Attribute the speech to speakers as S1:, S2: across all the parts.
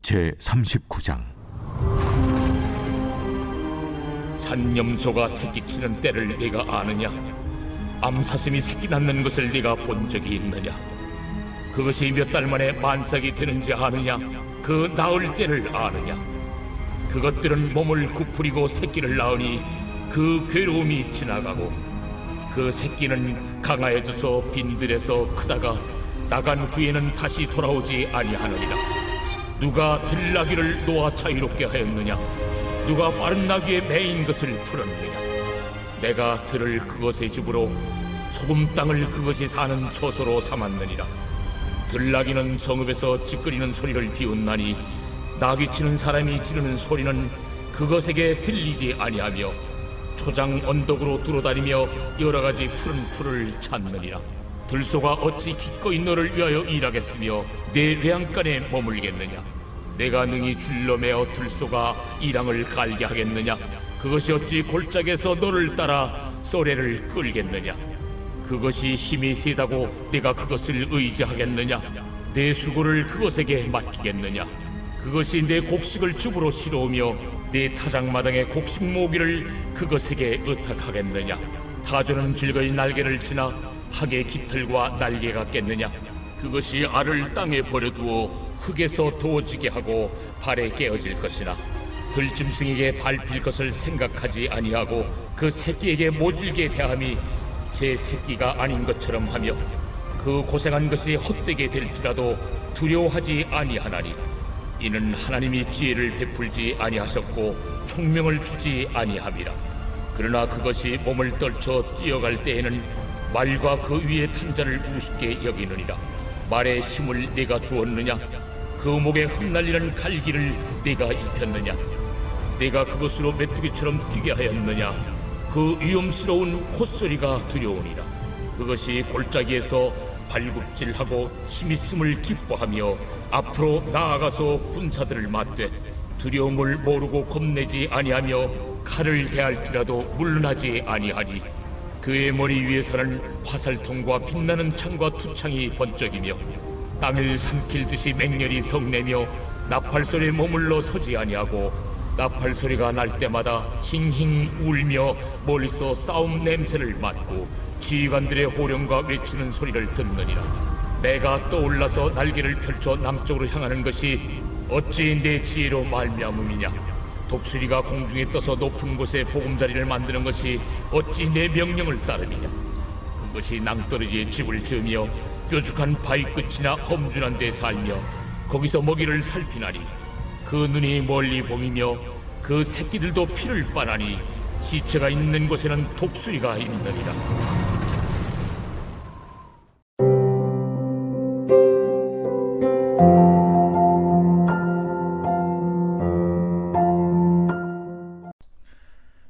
S1: 제39장.
S2: 산염소가 새끼치는 때를 네가 아느냐? 암사슴이 새끼 낳는 것을 네가 본 적이 있느냐? 그것이 몇 달 만에 만삭이 되는지 아느냐? 그 낳을 때를 아느냐? 그것들은 몸을 구부리고 새끼를 낳으니 그 괴로움이 지나가고 그 새끼는 강하여져서 빈들에서 크다가 나간 후에는 다시 돌아오지 아니하느니라. 누가 들나귀를 놓아 자유롭게 하였느냐? 누가 빠른 나귀의 매인 것을 풀었느냐? 내가 들을 그것의 집으로 소금 땅을 그것이 사는 처소로 삼았느니라. 들나귀는 성읍에서 찌끄리는 소리를 비웃나니 나귀 치는 사람이 지르는 소리는 그것에게 들리지 아니하며 초장 언덕으로 두루다니며 여러가지 푸른 풀을 찾느니라. 들소가 어찌 기꺼이 너를 위하여 일하겠으며 내 외양간에 머물겠느냐? 내가 능히 줄로 매어 들소가 이랑을 갈게 하겠느냐? 그것이 어찌 골짜기에서 너를 따라 쏘래를 끌겠느냐? 그것이 힘이 세다고 내가 그것을 의지하겠느냐? 내 수고를 그것에게 맡기겠느냐? 그것이 내 곡식을 줍으로 실어오며 내 타작마당의 곡식 모기를 그것에게 의탁하겠느냐? 타조는 즐거이 날개를 치나 학의 깃털과 날개가 깼느냐? 그것이 알을 땅에 버려두어 흙에서 도어지게 하고 발에 깨어질 것이나 들짐승에게 밟힐 것을 생각하지 아니하고 그 새끼에게 모질게 대함이 제 새끼가 아닌 것처럼 하며 그 고생한 것이 헛되게 될지라도 두려워하지 아니하나니 이는 하나님이 지혜를 베풀지 아니하셨고 총명을 주지 아니함이라. 그러나 그것이 몸을 떨쳐 뛰어갈 때에는 말과 그 위에 탄 자를 우습게 여기느니라. 말에 힘을 네가 주었느냐? 그 목에 흩날리는 갈기를 네가 입혔느냐? 네가 그것으로 메뚜기처럼 뛰게 하였느냐? 그 위험스러운 콧소리가 두려우니라. 그것이 골짜기에서 발굽질하고 힘있음을 기뻐하며 앞으로 나아가서 군사들을 맞되 두려움을 모르고 겁내지 아니하며 칼을 대할지라도 물러나지 아니하니 그의 머리 위에서는 화살통과 빛나는 창과 투창이 번쩍이며 땅을 삼킬 듯이 맹렬히 성내며 나팔 소리에 머물러 서지 아니하고 나팔 소리가 날 때마다 힝힝 울며 멀리서 싸움 냄새를 맡고 지휘관들의 호령과 외치는 소리를 듣느니라. 내가 떠올라서 날개를 펼쳐 남쪽으로 향하는 것이 어찌 내 지혜로 말미암음이냐? 독수리가 공중에 떠서 높은 곳에 보금자리를 만드는 것이 어찌 내 명령을 따름이냐? 그것이 낭떠러지에 집을 지으며 뾰족한 바위 끝이나 험준한 데 살며 거기서 먹이를 살피나니 그 눈이 멀리 봄이며 그 새끼들도 피를 빠나니 지체가 있는 곳에는 독수리가 있느니라.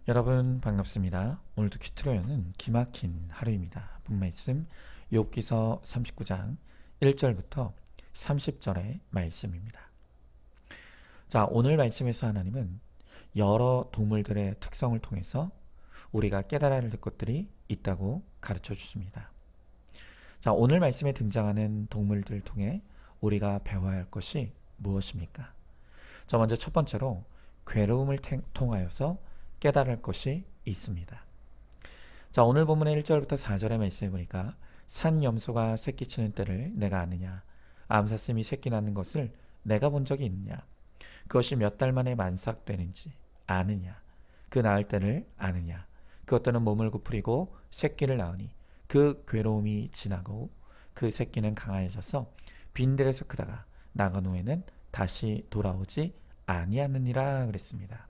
S3: 여러분 반갑습니다. 오늘도 큐트로연은 기막힌 하루입니다. 본말씀 욥기서 39장 1절부터 30절의 말씀입니다. 자, 오늘 말씀에서 하나님은 여러 동물들의 특성을 통해서 우리가 깨달아야 할 것들이 있다고 가르쳐 주십니다. 자, 오늘 말씀에 등장하는 동물들을 통해 우리가 배워야 할 것이 무엇입니까? 자, 먼저 첫 번째로 괴로움을 통하여서 깨달을 것이 있습니다. 자, 오늘 본문의 1절부터 4절의 말씀을 보니까 산염소가 새끼치는 때를 내가 아느냐? 암사슴이 새끼 낳는 것을 내가 본 적이 있느냐? 그것이 몇 달 만에 만삭되는지 아느냐? 그 낳을 때를 아느냐? 그것들은 몸을 구부리고 새끼를 낳으니 그 괴로움이 지나고 그 새끼는 강하여져서 빈들에서 크다가 나간 후에는 다시 돌아오지 아니하느니라 그랬습니다.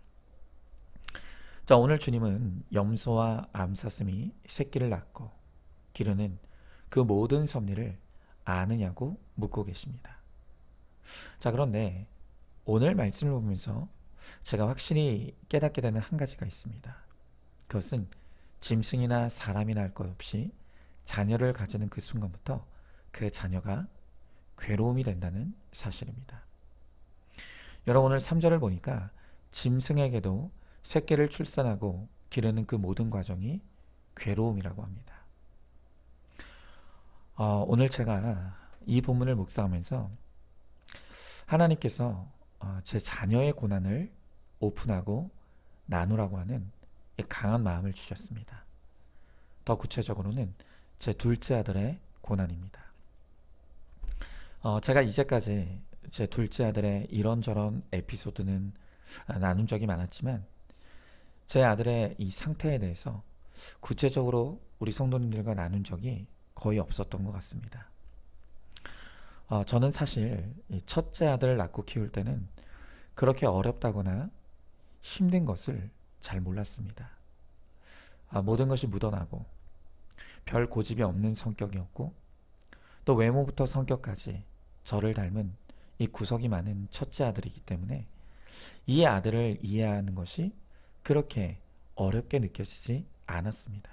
S3: 자, 오늘 주님은 염소와 암사슴이 새끼를 낳고 기르는 그 모든 섭리를 아느냐고 묻고 계십니다. 자, 그런데 오늘 말씀을 보면서 제가 확실히 깨닫게 되는 한 가지가 있습니다. 그것은 짐승이나 사람이 낳을 것 없이 자녀를 가지는 그 순간부터 그 자녀가 괴로움이 된다는 사실입니다. 여러분, 오늘 3절을 보니까 짐승에게도 새끼를 출산하고 기르는 그 모든 과정이 괴로움이라고 합니다. 오늘 제가 이 본문을 묵상하면서 하나님께서 제 자녀의 고난을 오픈하고 나누라고 하는 이 강한 마음을 주셨습니다. 더 구체적으로는 제 둘째 아들의 고난입니다. 제가 이제까지 제 둘째 아들의 이런저런 에피소드는 나눈 적이 많았지만 제 아들의 이 상태에 대해서 구체적으로 우리 성도님들과 나눈 적이 거의 없었던 것 같습니다. 저는 사실 이 첫째 아들을 낳고 키울 때는 그렇게 어렵다거나 힘든 것을 잘 몰랐습니다. 모든 것이 묻어나고 별 고집이 없는 성격이었고 또 외모부터 성격까지 저를 닮은 이 구석이 많은 첫째 아들이기 때문에 이 아들을 이해하는 것이 그렇게 어렵게 느껴지지 않았습니다.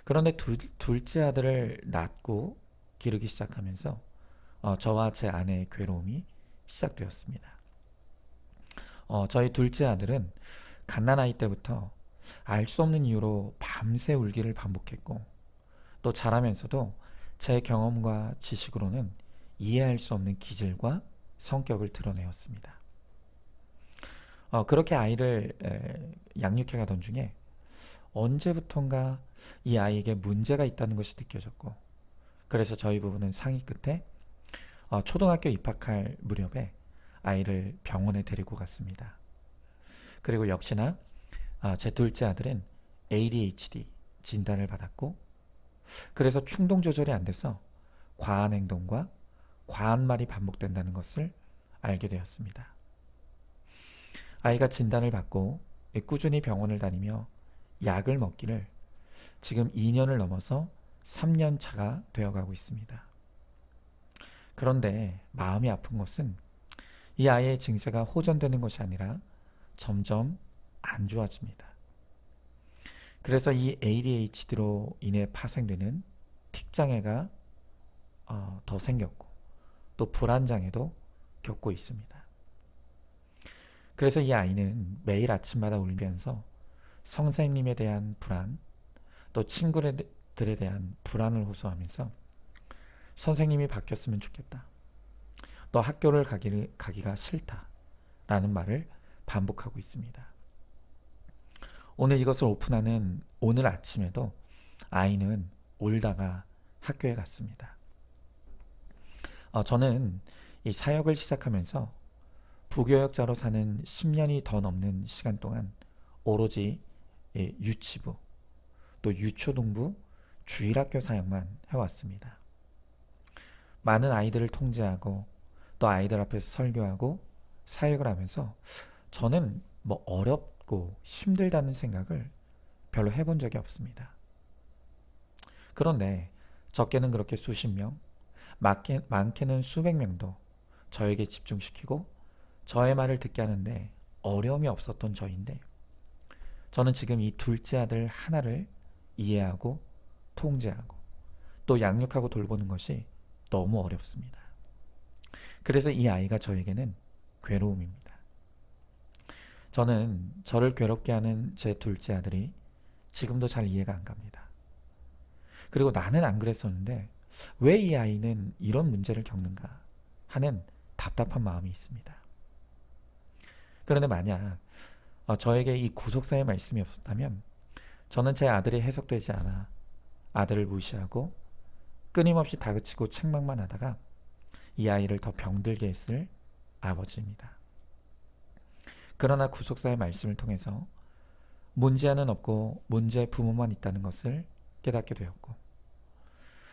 S3: 그런데 둘째 아들을 낳고 기르기 시작하면서 저와 제 아내의 괴로움이 시작되었습니다. 저희 둘째 아들은 갓난아이 때부터 알 수 없는 이유로 밤새 울기를 반복했고 또 자라면서도 제 경험과 지식으로는 이해할 수 없는 기질과 성격을 드러내었습니다. 그렇게 아이를 양육해 가던 중에 언제부턴가 이 아이에게 문제가 있다는 것이 느껴졌고 그래서 저희 부부는 상의 끝에 초등학교 입학할 무렵에 아이를 병원에 데리고 갔습니다. 그리고 역시나 제 둘째 아들은 ADHD 진단을 받았고 그래서 충동 조절이 안 돼서 과한 행동과 과한 말이 반복된다는 것을 알게 되었습니다. 아이가 진단을 받고 꾸준히 병원을 다니며 약을 먹기를 지금 2년을 넘어서 3년 차가 되어가고 있습니다. 그런데 마음이 아픈 것은 이 아이의 증세가 호전되는 것이 아니라 점점 안 좋아집니다. 그래서 이 ADHD로 인해 파생되는 틱장애가 더 생겼고 또 불안장애도 겪고 있습니다. 그래서 이 아이는 매일 아침마다 울면서 선생님에 대한 불안 또 친구들에 대한 불안을 호소하면서 선생님이 바뀌었으면 좋겠다. 또 학교를 가기가 싫다. 라는 말을 반복하고 있습니다. 오늘 이것을 오픈하는 오늘 아침에도 아이는 울다가 학교에 갔습니다. 저는 이 사역을 시작하면서 부교역자로 사는 10년이 더 넘는 시간 동안 오로지 유치부, 또 유초등부, 주일학교 사역만 해왔습니다. 많은 아이들을 통제하고 또 아이들 앞에서 설교하고 사역을 하면서 저는 어렵고 힘들다는 생각을 별로 해본 적이 없습니다. 그런데 적게는 그렇게 수십 명, 많게는 수백 명도 저에게 집중시키고 저의 말을 듣게 하는데 어려움이 없었던 저인데 저는 지금 이 둘째 아들 하나를 이해하고 통제하고 또 양육하고 돌보는 것이 너무 어렵습니다. 그래서 이 아이가 저에게는 괴로움입니다. 저는 저를 괴롭게 하는 제 둘째 아들이 지금도 잘 이해가 안 갑니다. 그리고 나는 안 그랬었는데 왜 이 아이는 이런 문제를 겪는가 하는 답답한 마음이 있습니다. 그런데 만약 저에게 이 구속사의 말씀이 없었다면 저는 제 아들이 해석되지 않아 아들을 무시하고 끊임없이 다그치고 책망만 하다가 이 아이를 더 병들게 했을 아버지입니다. 그러나 구속사의 말씀을 통해서 문제아는 없고 문제 부모만 있다는 것을 깨닫게 되었고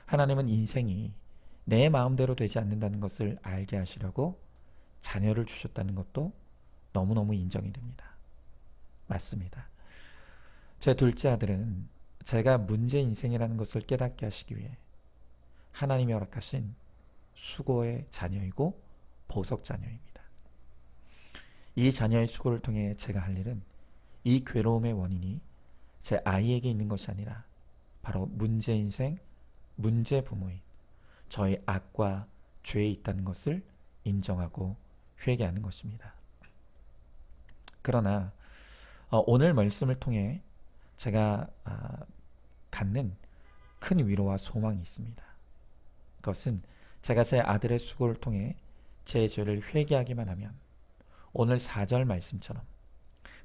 S3: 하나님은 인생이 내 마음대로 되지 않는다는 것을 알게 하시려고 자녀를 주셨다는 것도 너무너무 인정이 됩니다. 맞습니다. 제 둘째 아들은 제가 문제 인생이라는 것을 깨닫게 하시기 위해 하나님이 허락하신 수고의 자녀이고 보석 자녀입니다. 이 자녀의 수고를 통해 제가 할 일은 이 괴로움의 원인이 제 아이에게 있는 것이 아니라 바로 문제 인생, 문제 부모인 저의 악과 죄에 있다는 것을 인정하고 회개하는 것입니다. 그러나 오늘 말씀을 통해 제가 갖는 큰 위로와 소망이 있습니다. 그것은 제가 제 아들의 수고를 통해 제 죄를 회개하기만 하면 오늘 4절 말씀처럼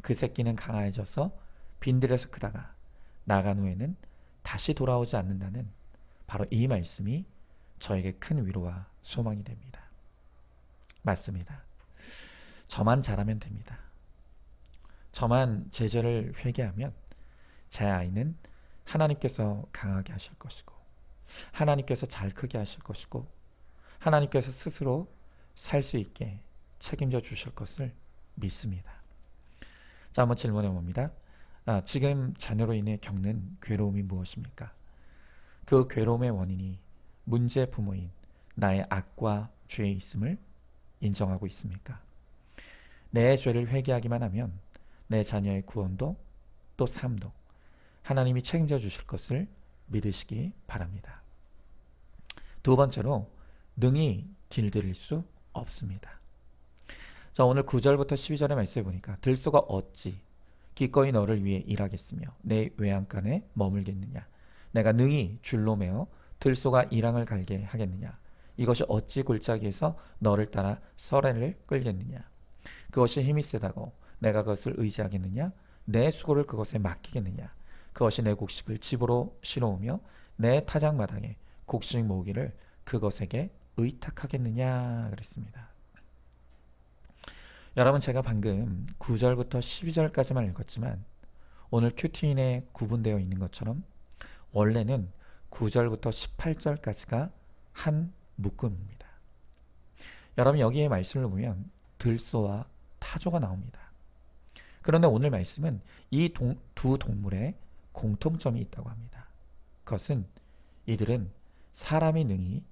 S3: 그 새끼는 강해져서 빈들에서 크다가 나간 후에는 다시 돌아오지 않는다는 바로 이 말씀이 저에게 큰 위로와 소망이 됩니다. 맞습니다. 저만 잘하면 됩니다. 저만 제 죄를 회개하면 제 아이는 하나님께서 강하게 하실 것이고 하나님께서 잘 크게 하실 것이고 하나님께서 스스로 살 수 있게 책임져 주실 것을 믿습니다. 자, 한번 질문해 봅니다. 지금 자녀로 인해 겪는 괴로움이 무엇입니까? 그 괴로움의 원인이 문제 부모인 나의 악과 죄에 있음을 인정하고 있습니까? 내 죄를 회개하기만 하면 내 자녀의 구원도 또 삶도 하나님이 책임져 주실 것을 믿으시기 바랍니다. 두 번째로 능히 길들일 수 없습니다. 자, 오늘 9절부터 12절의 말씀에 보니까 들소가 어찌 기꺼이 너를 위해 일하겠으며 내 외양간에 머물겠느냐 내가 능히 줄로 매어 들소가 이랑을 갈게 하겠느냐 이것이 어찌 골짜기에서 너를 따라 서래를 끌겠느냐 그것이 힘이 세다고 내가 그것을 의지하겠느냐 내 수고를 그것에 맡기겠느냐 그것이 내 곡식을 집으로 실어오며 내 타작마당에 곡식 모으기를 그것에게 의탁하겠느냐 그랬습니다. 여러분, 제가 방금 9절부터 12절까지만 읽었지만 오늘 큐티인에 구분되어 있는 것처럼 원래는 9절부터 18절까지가 한 묶음입니다. 여러분, 여기에 말씀을 보면 들소와 타조가 나옵니다. 그런데 오늘 말씀은 이 두 동물의 공통점이 있다고 합니다. 그것은 이들은 사람이 능히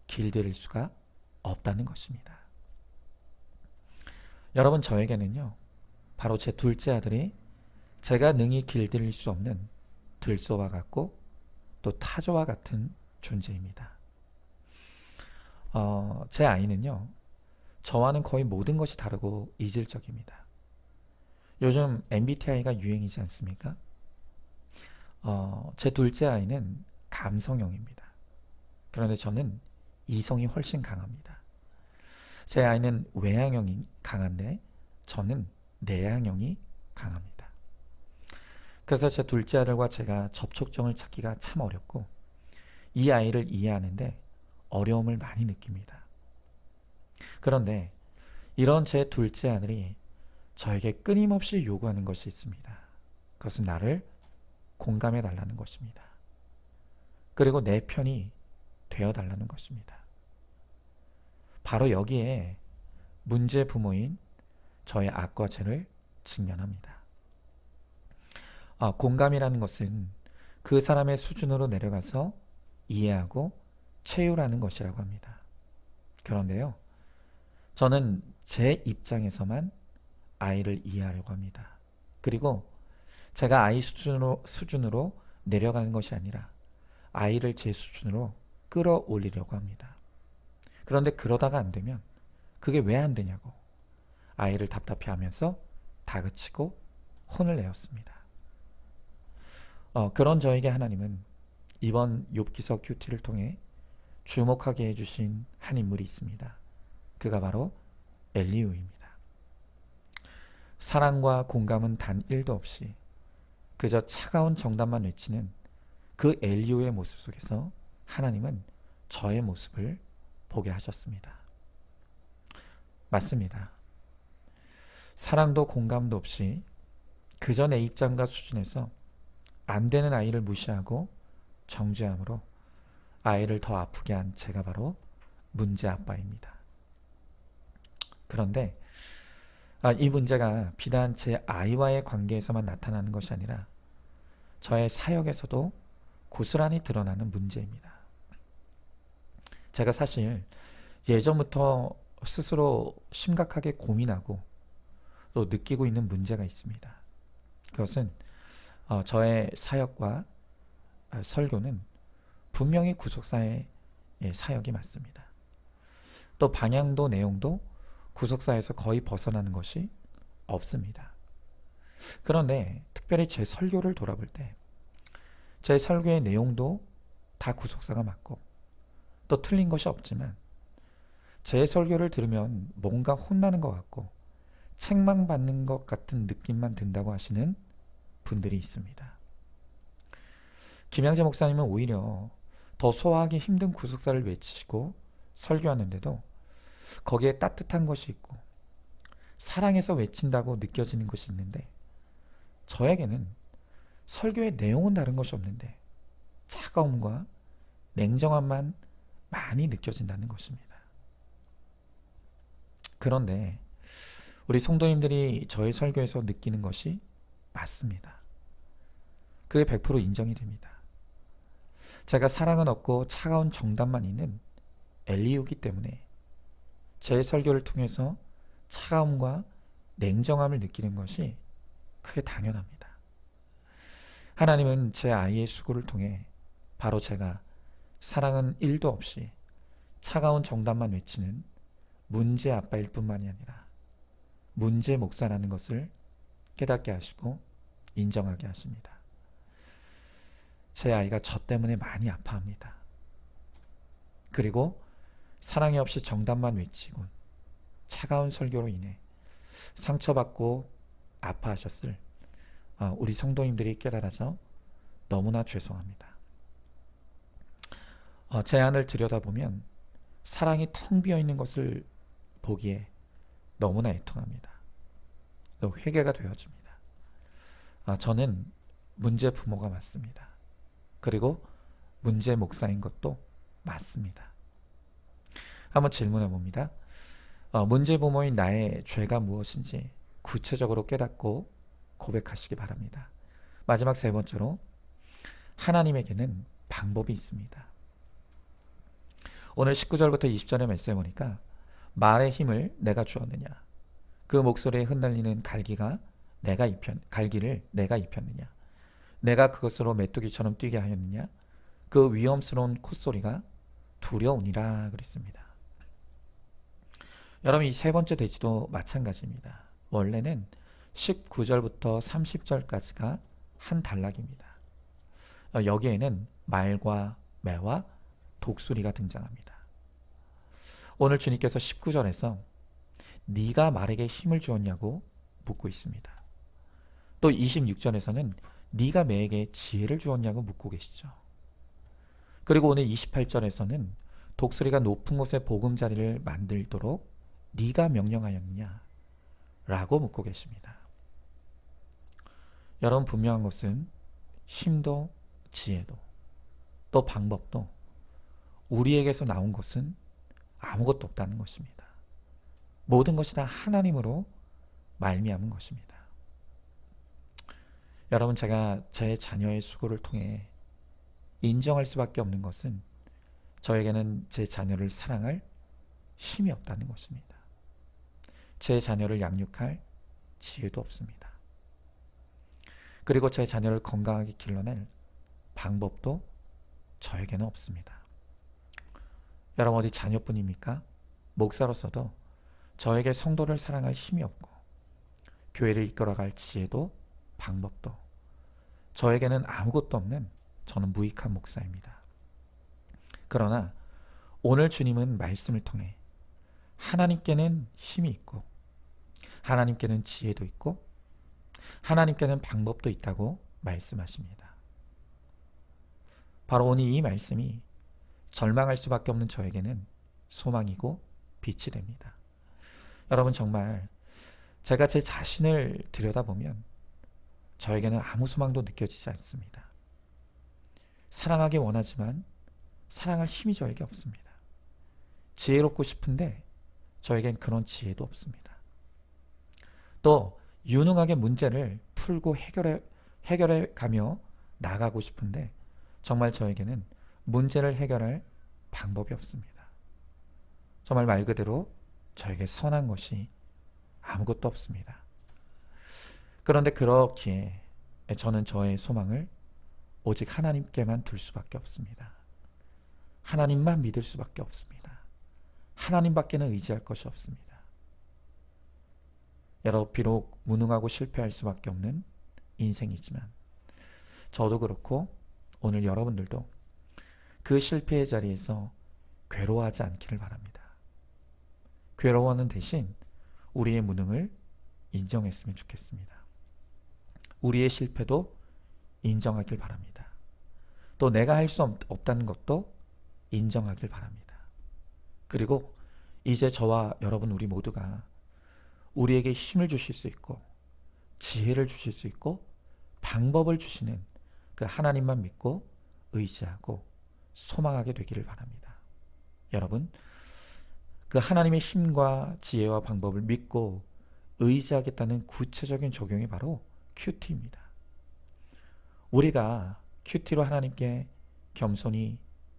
S3: 길들일 수가 없다는 것입니다. 여러분, 저에게는요 바로 제 둘째 아들이 제가 능히 길들일 수 없는 들소와 같고 또 타조와 같은 존재입니다. 제 아이는요 저와는 거의 모든 것이 다르고 이질적입니다. 요즘 MBTI가 유행이지 않습니까? 제 둘째 아이는 감성형입니다. 그런데 저는 이성이 훨씬 강합니다. 제 아이는 외향형이 강한데 저는 내향형이 강합니다. 그래서 제 둘째 아들과 제가 접촉점을 찾기가 참 어렵고 이 아이를 이해하는데 어려움을 많이 느낍니다. 그런데 이런 제 둘째 아들이 저에게 끊임없이 요구하는 것이 있습니다. 그것은 나를 공감해 달라는 것입니다. 그리고 내 편이 되어 달라는 것입니다. 바로 여기에 문제 부모인 저의 악과 죄를 직면합니다. 공감이라는 것은 그 사람의 수준으로 내려가서 이해하고 체유라는 것이라고 합니다. 그런데요, 저는 제 입장에서만 아이를 이해하려고 합니다. 그리고 제가 아이 수준으로 내려가는 것이 아니라 아이를 제 수준으로 끌어올리려고 합니다. 그런데 그러다가 안 되면 그게 왜 안 되냐고 아이를 답답해하면서 다그치고 혼을 내었습니다. 그런 저에게 하나님은 이번 욥기서 큐티를 통해 주목하게 해주신 한 인물이 있습니다. 그가 바로 엘리후입니다. 사랑과 공감은 단 1도 없이 그저 차가운 정답만 외치는 그 엘리후의 모습 속에서 하나님은 저의 모습을 보게 하셨습니다. 맞습니다. 사랑도 공감도 없이 그저 내 입장과 수준에서 안 되는 아이를 무시하고 정죄함으로 아이를 더 아프게 한 제가 바로 문제 아빠입니다. 그런데 이 문제가 비단 제 아이와의 관계에서만 나타나는 것이 아니라 저의 사역에서도 고스란히 드러나는 문제입니다. 제가 사실 예전부터 스스로 심각하게 고민하고 또 느끼고 있는 문제가 있습니다. 그것은 저의 사역과 설교는 분명히 구속사의 사역이 맞습니다. 또 방향도 내용도 구속사에서 거의 벗어나는 것이 없습니다. 그런데 특별히 제 설교를 돌아볼 때 제 설교의 내용도 다 구속사가 맞고 또 틀린 것이 없지만 제 설교를 들으면 뭔가 혼나는 것 같고 책망받는 것 같은 느낌만 든다고 하시는 분들이 있습니다. 김양재 목사님은 오히려 더 소화하기 힘든 구속사를 외치고 설교하는데도 거기에 따뜻한 것이 있고 사랑해서 외친다고 느껴지는 것이 있는데, 저에게는 설교의 내용은 다른 것이 없는데 차가움과 냉정함만 많이 느껴진다는 것입니다. 그런데 우리 성도님들이 저의 설교에서 느끼는 것이 맞습니다. 그게 100% 인정이 됩니다. 제가 사랑은 없고 차가운 정답만 있는 엘리우기 때문에 제 설교를 통해서 차가움과 냉정함을 느끼는 것이 크게 당연합니다. 하나님은 제 아이의 수고를 통해 바로 제가 사랑은 1도 없이 차가운 정답만 외치는 문제 아빠일 뿐만이 아니라 문제 목사라는 것을 깨닫게 하시고 인정하게 하십니다. 제 아이가 저 때문에 많이 아파합니다. 그리고 사랑이 없이 정답만 외치곤 차가운 설교로 인해 상처받고 아파하셨을 우리 성도님들이 깨달아서 너무나 죄송합니다. 제 안을 들여다보면 사랑이 텅 비어있는 것을 보기에 너무나 애통합니다. 회개가 되어집니다. 저는 문제 부모가 맞습니다. 그리고 문제 목사인 것도 맞습니다. 한번 질문해 봅니다. 문제 부모인 나의 죄가 무엇인지 구체적으로 깨닫고 고백하시기 바랍니다. 마지막 세 번째로, 하나님에게는 방법이 있습니다. 오늘 19절부터 20절의 말씀에 보니까 말의 힘을 내가 주었느냐, 그 목소리에 흩날리는 갈기를 내가 입혔느냐, 내가 그것으로 메뚜기처럼 뛰게 하였느냐, 그 위험스러운 콧소리가 두려우니라 그랬습니다. 여러분, 이 세 번째 돼지도 마찬가지입니다. 원래는 19절부터 30절까지가 한 단락입니다. 여기에는 말과 매와 독수리가 등장합니다. 오늘 주님께서 19절에서 네가 말에게 힘을 주었냐고 묻고 있습니다. 또 26절에서는 네가 매에게 지혜를 주었냐고 묻고 계시죠. 그리고 오늘 28절에서는 독수리가 높은 곳에 보금자리를 만들도록 네가 명령하였느냐 라고 묻고 계십니다. 여러분, 분명한 것은 힘도 지혜도 또 방법도 우리에게서 나온 것은 아무것도 없다는 것입니다. 모든 것이 다 하나님으로 말미암은 것입니다. 여러분, 제가 제 자녀의 수고를 통해 인정할 수밖에 없는 것은 저에게는 제 자녀를 사랑할 힘이 없다는 것입니다. 제 자녀를 양육할 지혜도 없습니다. 그리고 제 자녀를 건강하게 길러낼 방법도 저에게는 없습니다. 여러분, 어디 자녀뿐입니까? 목사로서도 저에게 성도를 사랑할 힘이 없고 교회를 이끌어갈 지혜도 방법도 저에게는 아무것도 없는 저는 무익한 목사입니다. 그러나 오늘 주님은 말씀을 통해 하나님께는 힘이 있고 하나님께는 지혜도 있고 하나님께는 방법도 있다고 말씀하십니다. 바로 오늘 이 말씀이 절망할 수밖에 없는 저에게는 소망이고 빛이 됩니다. 여러분, 정말 제가 제 자신을 들여다보면 저에게는 아무 소망도 느껴지지 않습니다. 사랑하기 원하지만 사랑할 힘이 저에게 없습니다. 지혜롭고 싶은데 저에겐 그런 지혜도 없습니다. 또 유능하게 문제를 풀고 해결해 가며 나가고 싶은데 정말 저에게는 문제를 해결할 방법이 없습니다. 정말 말 그대로 저에게 선한 것이 아무것도 없습니다. 그런데 그렇기에 저는 저의 소망을 오직 하나님께만 둘 수밖에 없습니다. 하나님만 믿을 수밖에 없습니다. 하나님밖에는 의지할 것이 없습니다. 여러분, 비록 무능하고 실패할 수밖에 없는 인생이지만 저도 그렇고 오늘 여러분들도 그 실패의 자리에서 괴로워하지 않기를 바랍니다. 괴로워하는 대신 우리의 무능을 인정했으면 좋겠습니다. 우리의 실패도 인정하길 바랍니다. 또 내가 할 수 없다는 것도 인정하길 바랍니다. 그리고 이제 저와 여러분 우리 모두가 우리에게 힘을 주실 수 있고 지혜를 주실 수 있고 방법을 주시는 그 하나님만 믿고 의지하고 소망하게 되기를 바랍니다. 여러분, 그 하나님의 힘과 지혜와 방법을 믿고 의지하겠다는 구체적인 적용이 바로 큐티입니다. 우리가 큐티로 하나님께 겸손히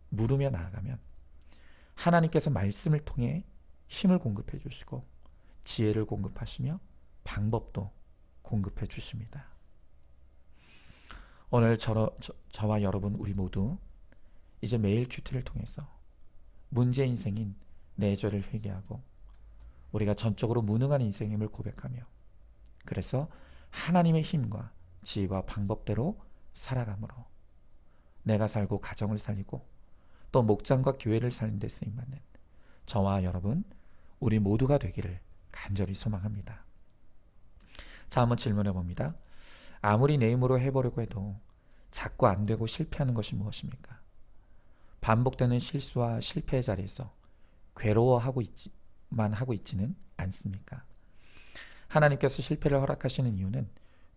S3: 물으며 나아가면 하나님께서 말씀을 통해 힘을 공급해 주시고 지혜를 공급하시며 방법도 공급해 주십니다. 오늘 저와 여러분 우리 모두 이제 매일 큐티를 통해서 문제 인생인 내 죄를 회개하고 우리가 전적으로 무능한 인생임을 고백하며 그래서 하나님의 힘과 지혜와 방법대로 살아감으로 내가 살고 가정을 살리고 또 목장과 교회를 살리는 데 쓰임받는 저와 여러분 우리 모두가 되기를 간절히 소망합니다. 자, 한번 질문해 봅니다. 아무리 내 힘으로 해보려고 해도 자꾸 안 되고 실패하는 것이 무엇입니까? 반복되는 실수와 실패의 자리에서 괴로워하고 있지는 않습니까? 하나님께서 실패를 허락하시는 이유는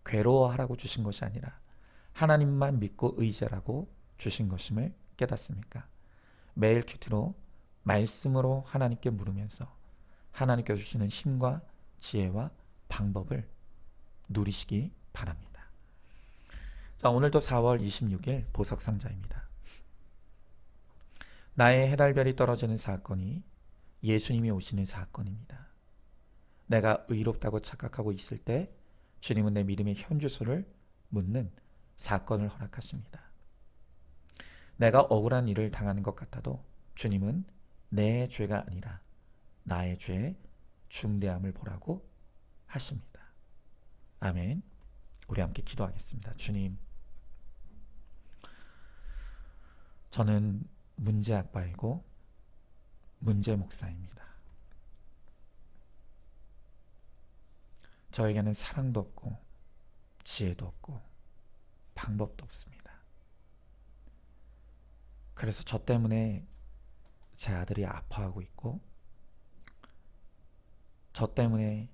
S3: 괴로워하라고 주신 것이 아니라 하나님만 믿고 의지하라고 주신 것임을 깨닫습니까? 매일 큐티로 말씀으로 하나님께 물으면서 하나님께서 주시는 힘과 지혜와 방법을 누리시기 바랍니다. 자, 오늘도 4월 26일 보석상자입니다. 나의 해달별이 떨어지는 사건이 예수님이 오시는 사건입니다. 내가 의롭다고 착각하고 있을 때 주님은 내 믿음의 현주소를 묻는 사건을 허락하십니다. 내가 억울한 일을 당하는 것 같아도 주님은 내 죄가 아니라 나의 죄의 중대함을 보라고 하십니다. 아멘. 우리 함께 기도하겠습니다. 주님, 저는 문제 아빠이고 문제 목사입니다. 저에게는 사랑도 없고 지혜도 없고 방법도 없습니다. 그래서 저 때문에 제 아들이 아파하고 있고 저 때문에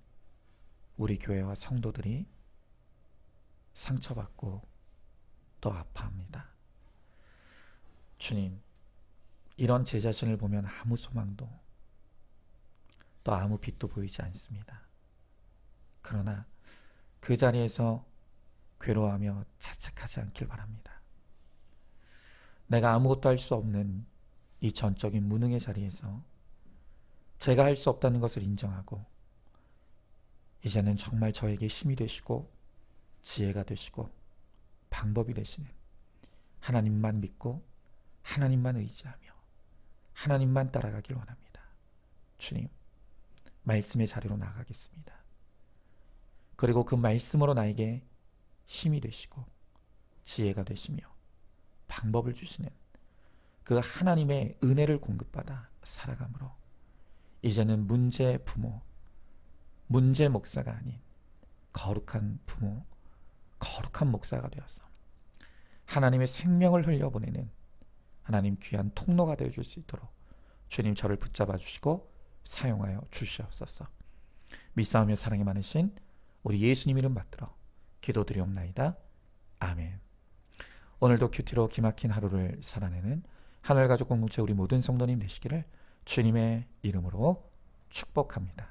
S3: 우리 교회와 성도들이 상처받고 또 아파합니다. 주님, 이런 제 자신을 보면 아무 소망도 또 아무 빛도 보이지 않습니다. 그러나 그 자리에서 괴로워하며 자책하지 않길 바랍니다. 내가 아무것도 할 수 없는 이 전적인 무능의 자리에서 제가 할 수 없다는 것을 인정하고 이제는 정말 저에게 힘이 되시고 지혜가 되시고 방법이 되시는 하나님만 믿고 하나님만 의지하며 하나님만 따라가길 원합니다. 주님, 말씀의 자리로 나가겠습니다. 그리고 그 말씀으로 나에게 힘이 되시고 지혜가 되시며 방법을 주시는 그 하나님의 은혜를 공급받아 살아감으로 이제는 문제 부모, 문제 목사가 아닌 거룩한 부모, 거룩한 목사가 되어서 하나님의 생명을 흘려보내는 하나님 귀한 통로가 되어줄 수 있도록 주님 저를 붙잡아 주시고 사용하여 주시옵소서. 믿사오며 사랑이 많으신 우리 예수님 이름 받들어 기도드리옵나이다. 아멘. 오늘도 큐티로 기막힌 하루를 살아내는 하늘가족 공동체 우리 모든 성도님 되시기를 주님의 이름으로 축복합니다.